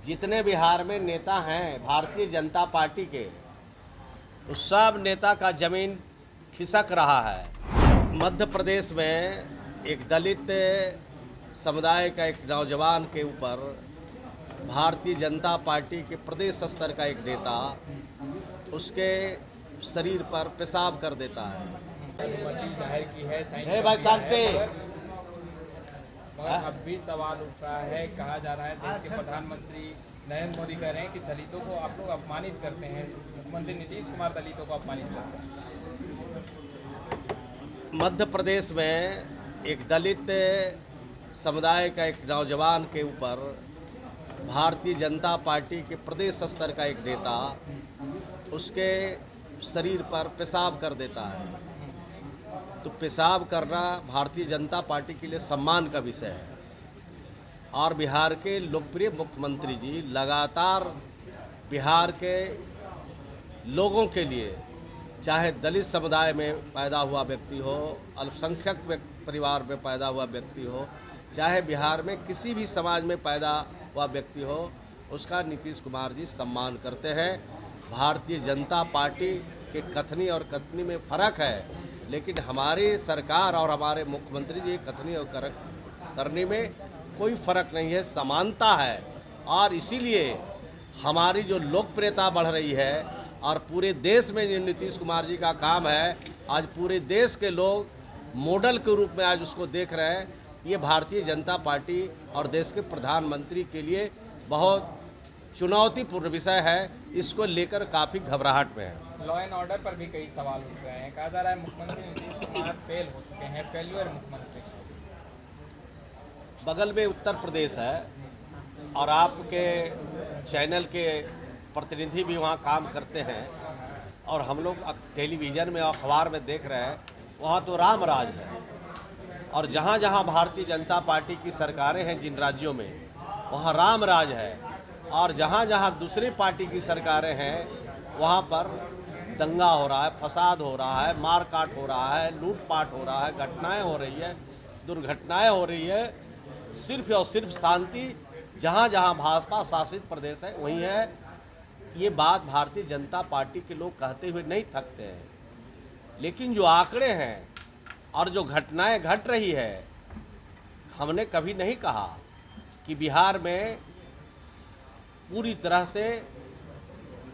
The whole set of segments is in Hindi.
जितने बिहार में नेता हैं भारतीय जनता पार्टी के, उस सब नेता का जमीन खिसक रहा है। मध्य प्रदेश में एक दलित समुदाय का एक नौजवान के ऊपर भारतीय जनता पार्टी के प्रदेश स्तर का एक नेता उसके शरीर पर पेशाब कर देता है। अनुमति जाहिर की है, साइन हे कर भाई दिया शांति। है, मगर अब भी सवाल उठ रहा है। कहा जा रहा है देश के प्रधानमंत्री नरेंद्र मोदी कह रहे हैं कि दलितों को आप लोग अपमानित करते हैं। मुख्यमंत्री नीतीश कुमार दलितों को अपमानित करते हैं। मध्य प्रदेश में एक दलित समुदाय का एक नौजवान के ऊपर भारतीय जनता पार्टी के प्रदेश स्तर का एक नेता उसके शरीर पर पेशाब कर देता है। तो पेशाब करना भारतीय जनता पार्टी के लिए सम्मान का विषय है। और बिहार के लोकप्रिय मुख्यमंत्री जी लगातार बिहार के लोगों के लिए, चाहे दलित समुदाय में पैदा हुआ व्यक्ति हो, अल्पसंख्यक परिवार में पैदा हुआ व्यक्ति हो, चाहे बिहार में किसी भी समाज में पैदा हुआ व्यक्ति हो, उसका नीतीश कुमार जी सम्मान करते हैं। भारतीय जनता पार्टी के कथनी और कथनी में फ़र्क है, लेकिन हमारी सरकार और हमारे मुख्यमंत्री जी कथनी और करनी में कोई फ़र्क नहीं है, समानता है। और इसीलिए हमारी जो लोकप्रियता बढ़ रही है और पूरे देश में जो नीतीश कुमार जी का काम है, आज पूरे देश के लोग मॉडल के रूप में आज उसको देख रहे हैं। ये भारतीय जनता पार्टी और देश के प्रधानमंत्री के लिए बहुत चुनौतीपूर्ण विषय है। इसको लेकर काफ़ी घबराहट में है। लॉ एंड ऑर्डर पर भी कई सवाल उठ रहे हैं। कहा जा रहा है मुख्यमंत्री नीतीश कुमार फेल हो चुके हैं, फेल्यूअर मुख्यमंत्री। बगल में उत्तर प्रदेश है और आपके चैनल के प्रतिनिधि भी वहाँ काम करते हैं और हम लोग टेलीविज़न में और अखबार में देख रहे हैं, वहाँ तो राम राज है। और जहाँ जहाँ भारतीय जनता पार्टी की सरकारें हैं जिन राज्यों में, वहाँ राम राज है। और जहाँ जहाँ दूसरी पार्टी की सरकारें हैं वहाँ पर दंगा हो रहा है, फसाद हो रहा है, मारकाट हो रहा है, लूटपाट हो रहा है, घटनाएं हो रही है, दुर्घटनाएं हो रही है। सिर्फ और सिर्फ शांति जहाँ जहाँ भाजपा शासित प्रदेश है वहीं है। ये बात भारतीय जनता पार्टी के लोग कहते हुए नहीं थकते हैं, लेकिन जो आंकड़े हैं और जो घटनाएं घट रही है, हमने कभी नहीं कहा कि बिहार में पूरी तरह से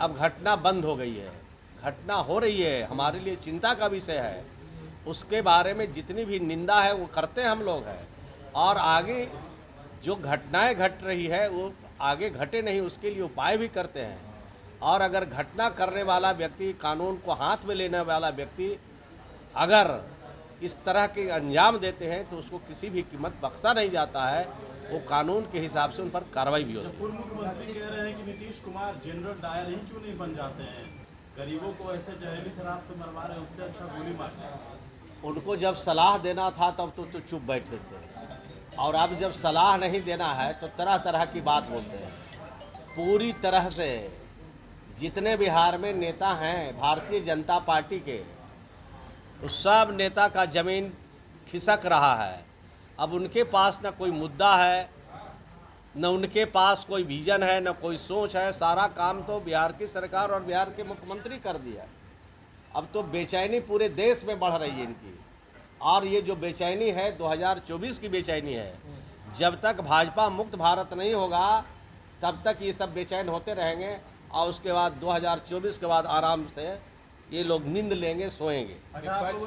अब घटना बंद हो गई है। घटना हो रही है, हमारे लिए चिंता का विषय है। उसके बारे में जितनी भी निंदा है वो करते हम लोग हैं, और आगे जो घटनाएं घट रही है वो आगे घटे नहीं उसके लिए उपाय भी करते हैं। और अगर घटना करने वाला व्यक्ति, कानून को हाथ में लेने वाला व्यक्ति अगर इस तरह के अंजाम देते हैं तो उसको किसी भी कीमत बख्शा नहीं जाता है। वो कानून के हिसाब से उन पर कार्रवाई भी होती है। पूर्व मुख्यमंत्री कह रहे हैं कि नीतीश कुमार जनरल डायर ही क्यों नहीं बन जाते हैं? गरीबों को ऐसे जहरीली शराब से मरवा रहे हैं, उससे अच्छा गोली मारना। उनको जब सलाह देना था तब तो चुप बैठे थे, और अब जब सलाह नहीं देना है तो तरह तरह की बात बोलते हैं। पूरी तरह से जितने बिहार में नेता हैं भारतीय जनता पार्टी के, उस सब नेता का जमीन खिसक रहा है। अब उनके पास न कोई मुद्दा है, न उनके पास कोई विजन है, न कोई सोच है। सारा काम तो बिहार की सरकार और बिहार के मुख्यमंत्री कर दिया। अब तो बेचैनी पूरे देश में बढ़ रही है इनकी, और ये जो बेचैनी है 2024 की बेचैनी है। जब तक भाजपा मुक्त भारत नहीं होगा तब तक ये सब बेचैन होते रहेंगे, और उसके बाद 2024 के बाद आराम से ये लोग नींद लेंगे, सोएंगे।